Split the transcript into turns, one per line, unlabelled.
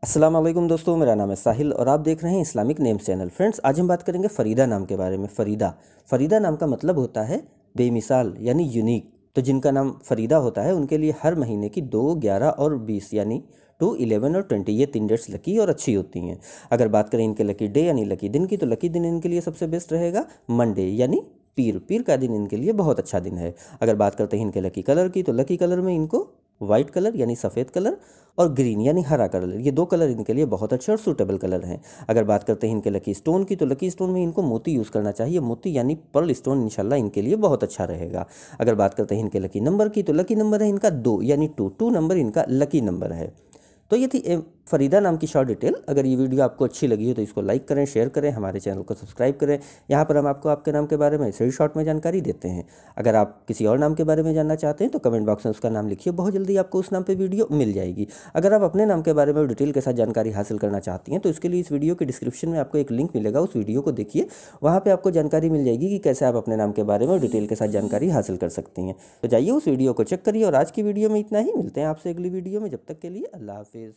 अस्सलाम वालेकुम दोस्तों, मेरा नाम है साहिल और आप देख रहे हैं इस्लामिक नेम्स चैनल। फ्रेंड्स, आज हम बात करेंगे फ़रीदा नाम के बारे में। फ़रीदा नाम का मतलब होता है बेमिसाल यानी यूनिक। तो जिनका नाम फ़रीदा होता है उनके लिए हर महीने की 2, 11 और 20 यानी 2, 11 और 20 ये 3 डेट्स लकी और अच्छी होती हैं। अगर बात करें इनके लकी डे यानी लकी दिन की, तो लकी दिन इनके लिए सबसे बेस्ट रहेगा मंडे यानी पीर का दिन इनके लिए बहुत अच्छा दिन है। अगर बात करते हैं इनके लकी कलर की, तो लकी कलर में इनको वाइट कलर यानी सफ़ेद कलर और ग्रीन यानी हरा कलर, ये 2 कलर इनके लिए बहुत अच्छे और सूटेबल कलर हैं। अगर बात करते हैं इनके लकी स्टोन की, तो लकी स्टोन में इनको मोती यूज़ करना चाहिए। मोती यानी पर्ल स्टोन इंशाल्लाह इनके लिए बहुत अच्छा रहेगा। अगर बात करते हैं इनके लकी नंबर की, तो लकी नंबर है इनका 2 यानी 2 नंबर इनका लकी नंबर है। तो ये थी फ़रीदा नाम की शॉर्ट डिटेल। अगर ये वीडियो आपको अच्छी लगी हो तो इसको लाइक करें, शेयर करें, हमारे चैनल को सब्सक्राइब करें। यहाँ पर हम आपको आपके नाम के बारे में ऐसे ही शॉर्ट में जानकारी देते हैं। अगर आप किसी और नाम के बारे में जानना चाहते हैं तो कमेंट बॉक्स में उसका नाम लिखिए, बहुत जल्दी आपको उस नाम पर वीडियो मिल जाएगी। अगर आप अपने नाम के बारे में डिटेल के साथ जानकारी हासिल करना चाहती हैं तो इसके लिए इस वीडियो के डिस्क्रिप्शन में आपको एक लिंक मिलेगा, उस वीडियो को देखिए। वहाँ पर आपको जानकारी मिल जाएगी कि कैसे आप अपने नाम के बारे में डिटेल के साथ जानकारी हासिल कर सकती हैं। तो जाइए उस वीडियो को चेक करिए। और आज की वीडियो में इतना ही, मिलते हैं आपसे अगली वीडियो में। जब तक के लिए अल्लाह हाफिज़।